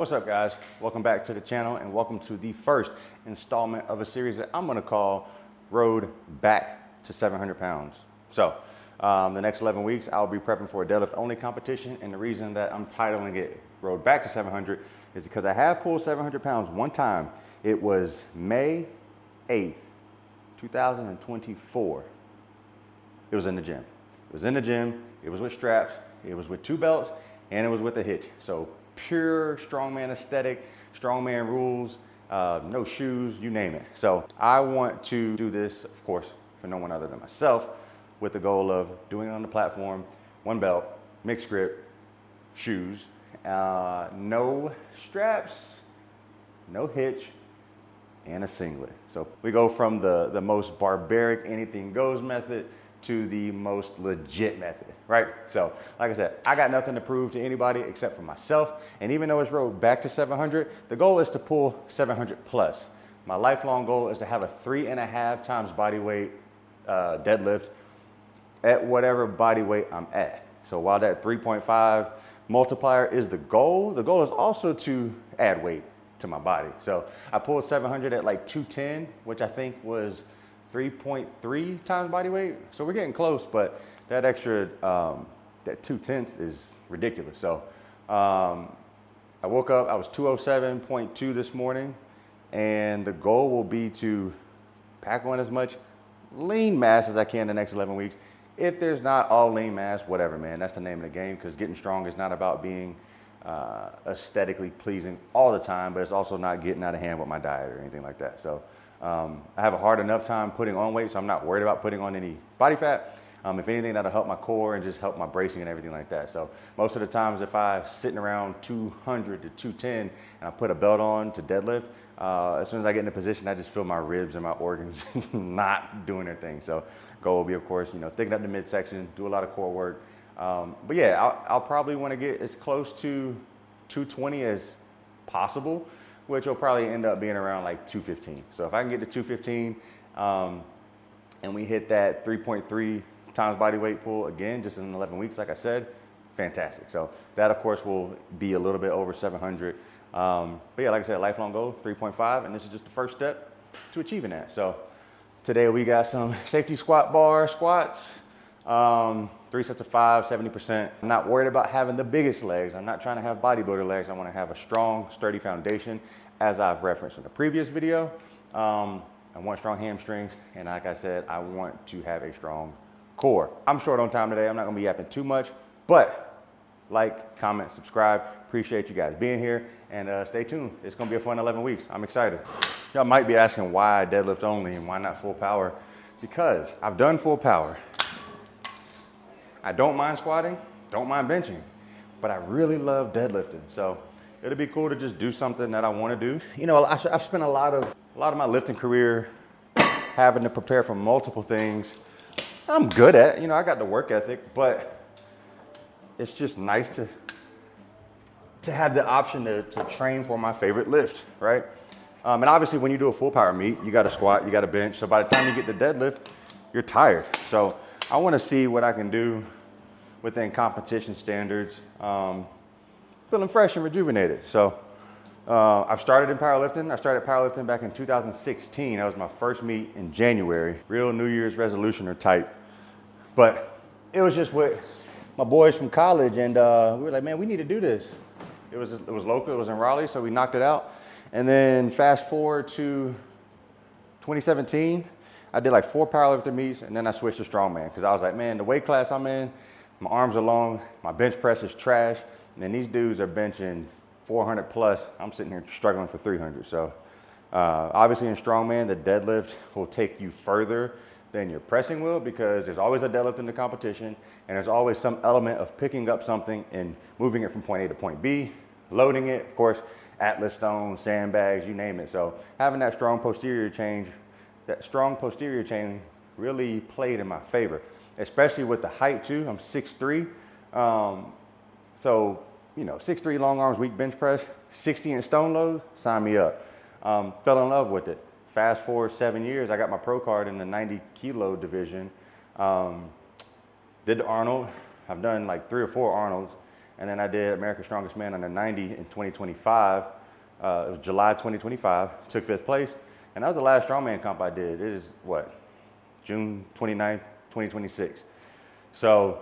What's up, guys? Welcome back to the channel and welcome to the first installment of a series that I'm gonna call Road Back to 700 pounds. So the next 11 weeks, I'll be prepping for a deadlift only competition, and the reason that I'm titling it Road Back to 700 is because I have pulled 700 pounds one time. It was May 8th, 2024. It was in the gym. It was in the gym, it was with straps, it was with 2 belts, and it was with a hitch. So pure strongman aesthetic, strongman rules, no shoes, you name it. So I want to do this, of course, for no one other than myself, with the goal of doing it on the platform, 1 belt, mixed grip, shoes, no straps, no hitch, and a singlet. So we go from the most barbaric anything goes method to the most legit method, right? So like I said, I got nothing to prove to anybody except for myself. And even though it's Road Back to 700, the goal is to pull 700 plus. My lifelong goal is to have a 3.5 times body weight deadlift at whatever body weight I'm at. So while that 3.5 multiplier is the goal is also to add weight to my body. So I pulled 700 at like 210, which I think was 3.3 times body weight. So we're getting close, but that extra, that 2/10 is ridiculous. So I woke up, I was 207.2 this morning, and the goal will be to pack on as much lean mass as I can the next 11 weeks. If there's not all lean mass, whatever, man, that's the name of the game, because getting strong is not about being aesthetically pleasing all the time, but it's also not getting out of hand with my diet or anything like that. So I have a hard enough time putting on weight, so I'm not worried about putting on any body fat. If anything, that'll help my core and just help my bracing and everything like that. So most of the times, if I'm sitting around 200 to 210 and I put a belt on to deadlift, as soon as I get in a position, I just feel my ribs and my organs not doing their thing. So goal will be, of course, thicken up the midsection, do a lot of core work. But yeah, I'll probably want to get as close to 220 as possible, which will probably end up being around like 215. So if I can get to 215 and we hit that 3.3 times body weight pull again, just in 11 weeks, like I said, fantastic. So that, of course, will be a little bit over 700. But yeah, like I said, lifelong goal, 3.5, and this is just the first step to achieving that. So today we got some safety squat bar squats, 3 sets of 5, 70%. I'm not worried about having the biggest legs. I'm not trying to have bodybuilder legs. I want to have a strong, sturdy foundation, as I've referenced in the previous video. I want strong hamstrings, and like I said, I want to have a strong core. I'm short on time today. I'm not going to be yapping too much, but like, comment, subscribe. Appreciate you guys being here, and stay tuned. It's going to be a fun 11 weeks. I'm excited. Y'all might be asking why deadlift only and why not full power, because I've done full power. I don't mind squatting, don't mind benching, but I really love deadlifting. So it'll be cool to just do something that I want to do. I've spent a lot of my lifting career having to prepare for multiple things. I'm good at it. I got the work ethic, but it's just nice to have the option to train for my favorite lift, right? And obviously when you do a full power meet, you got to squat, you got to bench. So by the time you get to deadlift, you're tired. So I want to see what I can do within competition standards, feeling fresh and rejuvenated. So I've started in powerlifting. I started powerlifting back in 2016. That was my first meet in January. Real New Year's resolutioner type. But it was just with my boys from college, and we were like, man, we need to do this. It was local, it was in Raleigh, so we knocked it out. And then fast forward to 2017, I did like 4 powerlifting meets, and then I switched to strongman because I was like, man, the weight class I'm in, my arms are long, my bench press is trash, and then these dudes are benching 400 plus. I'm sitting here struggling for 300. So obviously in strongman, the deadlift will take you further than your pressing will, because there's always a deadlift in the competition, and there's always some element of picking up something and moving it from point A to point B, loading it, of course, Atlas stones, sandbags, you name it. So having that strong posterior chain really played in my favor, especially with the height too. I'm 6'3", so 6'3", long arms, weak bench press, 60-inch stone loads, sign me up. Fell in love with it. Fast forward 7 years, I got my pro card in the 90 kilo division. Did the Arnold. I've done like 3 or 4 Arnolds, And then I did America's Strongest Man under 90 in 2025. It was July 2025, took 5th place. And that was the last strongman comp I did. It is what, June 29th, 2026. So,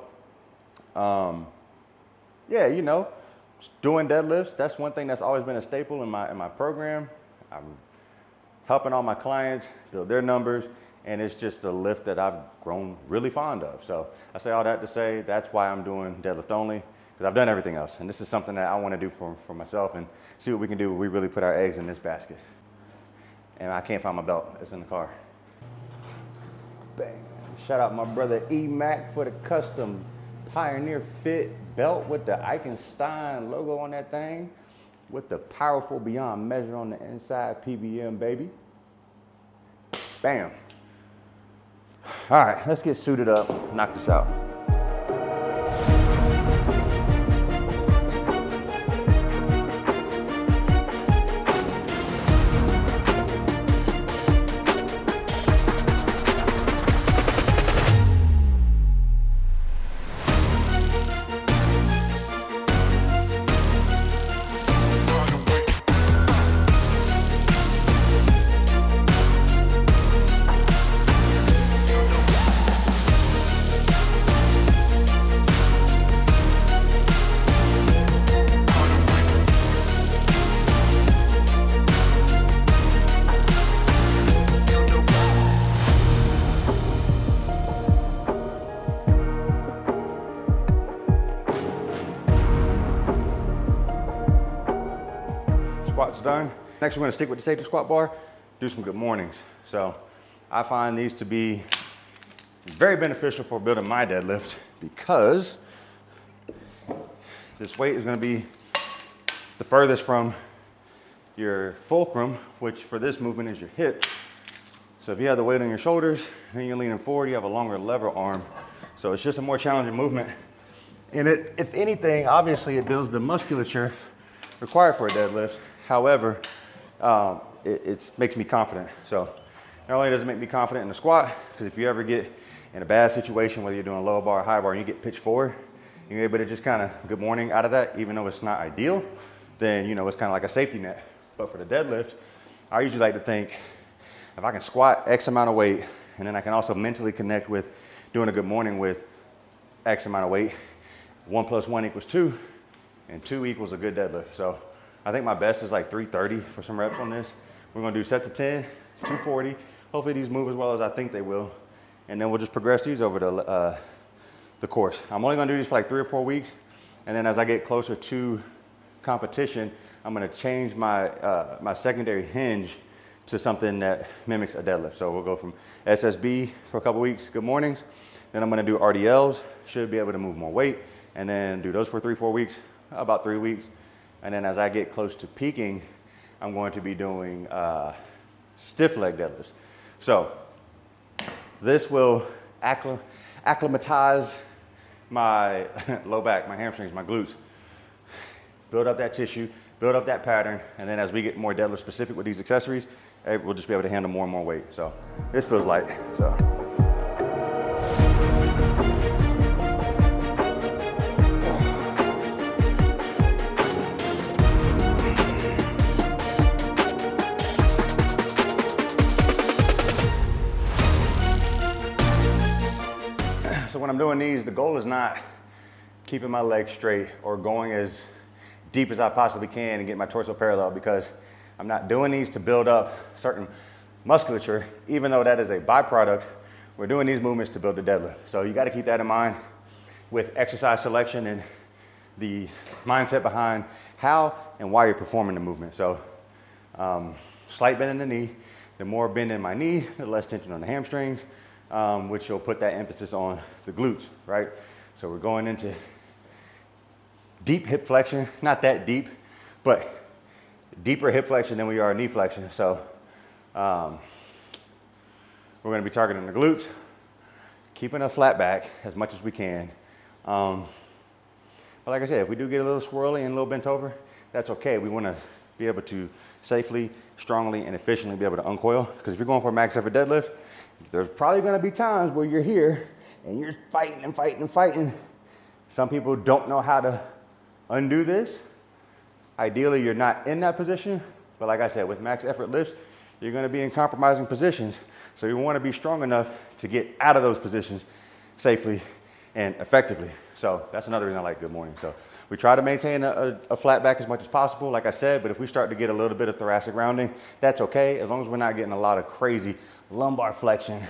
yeah, you know, doing deadlifts, that's one thing that's always been a staple in my program. I'm helping all my clients build their numbers, and it's just a lift that I've grown really fond of. So I say all that to say that's why I'm doing deadlift only, because I've done everything else. And this is something that I want to do for myself and see what we can do when we really put our eggs in this basket. And I can't find my belt, it's in the car. Bang. Shout out my brother E-Mac for the custom Pioneer Fit belt with the Eichenstein logo on that thing, with the powerful beyond measure on the inside, PBM, baby. Bam. All right, let's get suited up, knock this out. Squats are done. Next, we're gonna stick with the safety squat bar, do some good mornings. So I find these to be very beneficial for building my deadlift because this weight is gonna be the furthest from your fulcrum, which for this movement is your hip. So if you have the weight on your shoulders and you're leaning forward, you have a longer lever arm. So it's just a more challenging movement. And it, if anything, obviously it builds the musculature required for a deadlift. However, it makes me confident. So not only does it make me confident in the squat, because if you ever get in a bad situation, whether you're doing low bar or high bar, and you get pitched forward, you're able to just kind of good morning out of that, even though it's not ideal, then you know it's kind of like a safety net. But for the deadlift, I usually like to think, if I can squat X amount of weight, and then I can also mentally connect with doing a good morning with X amount of weight, 1 + 1 = 2, and 2 equals a good deadlift. So I think my best is like 330 for some reps on this. We're gonna do sets of 10, 240. Hopefully these move as well as I think they will. And then we'll just progress these over the course. I'm only gonna do these for like 3 or 4 weeks. And then as I get closer to competition, I'm gonna change my, my secondary hinge to something that mimics a deadlift. So we'll go from SSB for a couple weeks, good mornings. Then I'm gonna do RDLs, should be able to move more weight. And then do those for 3 or 4 weeks, about 3 weeks. And then as I get close to peaking, I'm going to be doing stiff leg deadlifts. So this will acclimatize my low back, my hamstrings, my glutes, build up that tissue, build up that pattern. And then as we get more deadlift specific with these accessories, we'll just be able to handle more and more weight. So this feels light, so. So when I'm doing these, the goal is not keeping my legs straight or going as deep as I possibly can and get my torso parallel, because I'm not doing these to build up certain musculature, even though that is a byproduct. We're doing these movements to build the deadlift. So you got to keep that in mind with exercise selection and the mindset behind how and why you're performing the movement. So slight bend in the knee. The more bend in my knee, the less tension on the hamstrings, which will put that emphasis on the glutes, right? So we're going into deep hip flexion, not that deep, but deeper hip flexion than we are knee flexion. So we're gonna be targeting the glutes, keeping a flat back as much as we can. But like I said, if we do get a little swirly and a little bent over, that's okay. We wanna be able to safely, strongly, and efficiently be able to uncoil. Because if you're going for a max effort deadlift, there's probably gonna be times where you're here and you're fighting and fighting and fighting. Some people don't know how to undo this. Ideally, you're not in that position, but like I said, with max effort lifts, you're gonna be in compromising positions. So you wanna be strong enough to get out of those positions safely and effectively. So that's another reason I like Good Morning. So we try to maintain a flat back as much as possible, like I said, but if we start to get a little bit of thoracic rounding, that's okay, as long as we're not getting a lot of crazy lumbar flexion.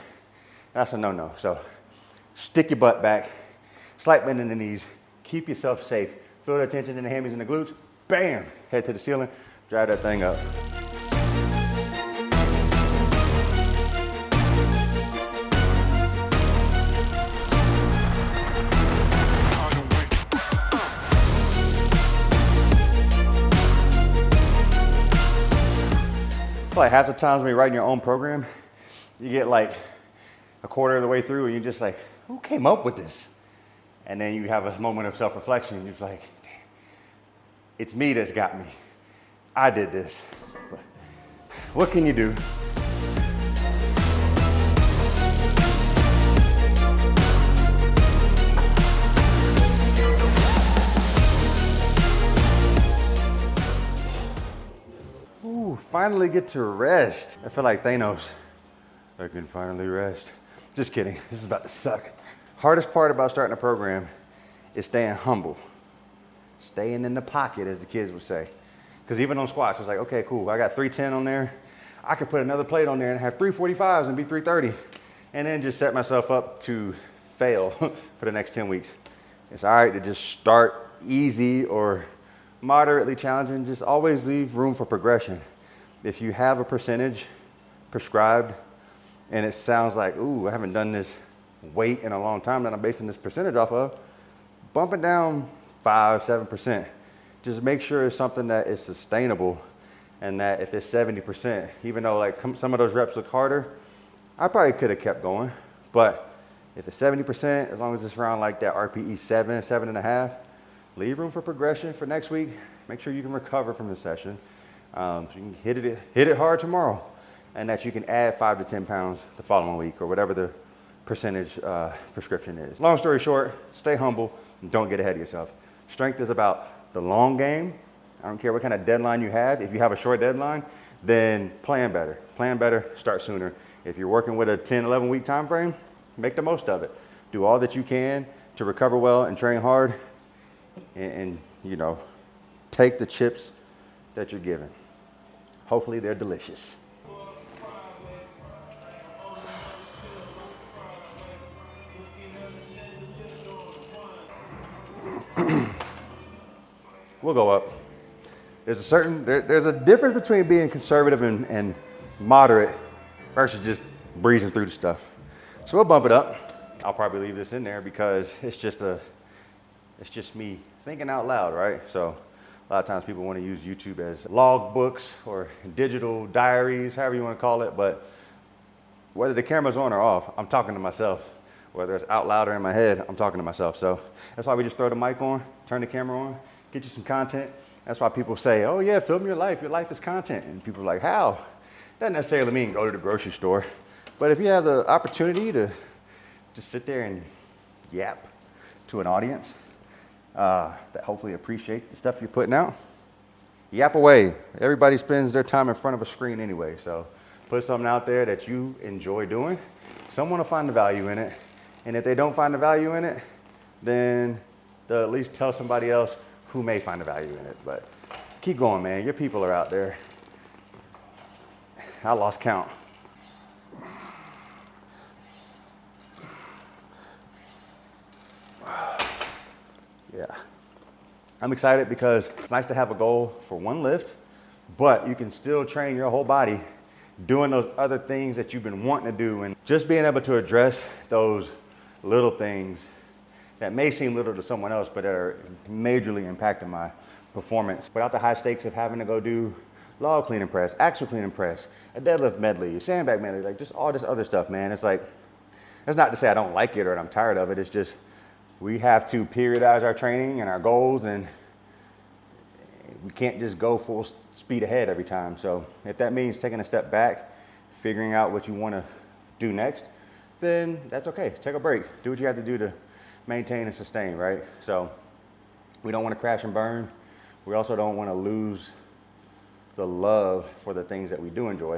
That's a no-no. So stick your butt back, slight bend in the knees, keep yourself safe, feel the tension in the hammies and the glutes, bam, head to the ceiling, drive that thing up. Like half the times when you're writing your own program, you get like a quarter of the way through and you're just like, who came up with this? And then you have a moment of self-reflection and you're just like, damn, it's me that's got me. I did this. But what can you do? Finally get to rest. I feel like Thanos. I can finally rest. Just kidding, this is about to suck. Hardest part about starting a program is staying humble. Staying in the pocket, as the kids would say. Because even on squats, it's like, okay, cool, I got 310 on there. I could put another plate on there and have 345s and be 330. And then just set myself up to fail for the next 10 weeks. It's all right to just start easy or moderately challenging. Just always leave room for progression. If you have a percentage prescribed and it sounds like, ooh, I haven't done this weight in a long time that I'm basing this percentage off of, bump it down 5, 7%. Just make sure it's something that is sustainable and that if it's 70%, even though like some of those reps look harder, I probably could have kept going. But if it's 70%, as long as it's around like that RPE 7, 7.5, leave room for progression for next week. Make sure you can recover from the session. So you can hit it hard tomorrow, and that you can add 5 to 10 pounds the following week or whatever the percentage prescription is. Long story short, stay humble and don't get ahead of yourself. Strength is about the long game. I don't care what kind of deadline you have. If you have a short deadline, then plan better. Plan better, start sooner. If you're working with a 10, 11 week time frame, make the most of it. Do all that you can to recover well and train hard and you know, take the chips that you're given. Hopefully they're delicious. We'll go up. There's a difference between being conservative and moderate versus just breezing through the stuff. So we'll bump it up. I'll probably leave this in there because it's just me thinking out loud, right? So a lot of times people want to use YouTube as log books or digital diaries, however you want to call it. But whether the camera's on or off, I'm talking to myself. Whether it's out loud or in my head, I'm talking to myself. So that's why we just throw the mic on, turn the camera on, get you some content. That's why people say, oh yeah, film your life is content. And people are like, how? Doesn't necessarily mean go to the grocery store. But if you have the opportunity to just sit there and yap to an audience, that hopefully appreciates the stuff you're putting out, yap away. Everybody spends their time in front of a screen anyway, so put something out there that you enjoy doing. Someone will find the value in it, and if they don't find the value in it, then they'll at least tell somebody else who may find the value in it. But keep going, man. Your people are out there. I lost count. Yeah, I'm excited because it's nice to have a goal for one lift, but you can still train your whole body doing those other things that you've been wanting to do, and just being able to address those little things that may seem little to someone else, but are majorly impacting my performance without the high stakes of having to go do log clean and press, axle clean and press, a deadlift medley, sandbag medley, like just all this other stuff, man. It's like, that's not to say I don't like it or I'm tired of it. It's just, we have to periodize our training and our goals, and we can't just go full speed ahead every time. So if that means taking a step back, figuring out what you want to do next, then that's okay. Take a break. Do what you have to do to maintain and sustain, right? So We don't want to crash and burn. We also don't want to lose the love for the things that we do enjoy.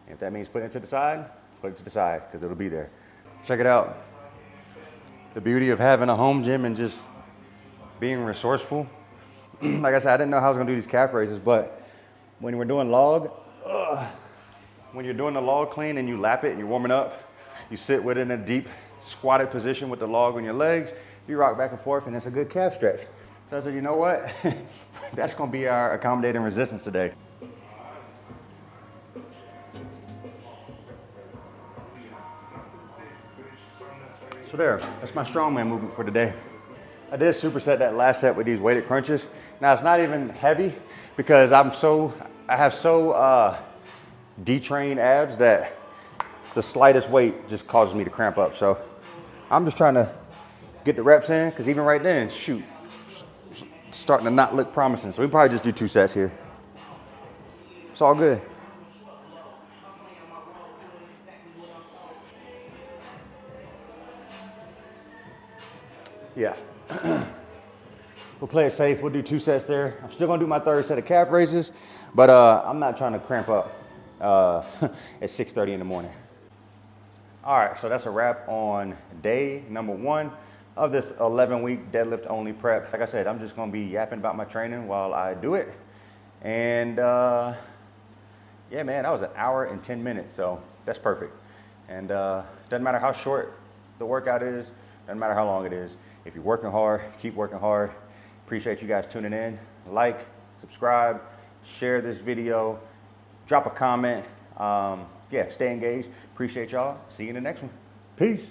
And if that means putting it to the side, put it to the side, because it'll be there. Check it out. The beauty of having a home gym and just being resourceful. Like I said, I didn't know how I was gonna do these calf raises, but when we're doing log, when you're doing the log clean and you lap it and you're warming up, you sit with it in a deep squatted position with the log on your legs, you rock back and forth, and it's a good calf stretch. So I said, you know what? That's gonna be our accommodating resistance today. So there, that's my strongman movement for today. I did superset that last set with these weighted crunches. Now it's not even heavy because I have so detrained abs that the slightest weight just causes me to cramp up. So I'm just trying to get the reps in, because even right then, shoot, starting to not look promising. So we probably just do 2 sets here. It's all good. Yeah. We'll play it safe. We'll do 2 sets there. I'm still gonna do my 3rd set of calf raises, but I'm not trying to cramp up at 6:30 in the morning. All right, so that's a wrap on day number 1 of this 11-week deadlift only prep. Like I said, I'm just gonna be yapping about my training while I do it. And yeah, man, that was 1 hour and 10 minutes, so that's perfect. And doesn't matter how short the workout is, doesn't matter how long it is. If you're working hard, keep working hard. Appreciate you guys tuning in. Like, subscribe, share this video, drop a comment. Yeah, stay engaged. Appreciate y'all. See you in the next one. Peace.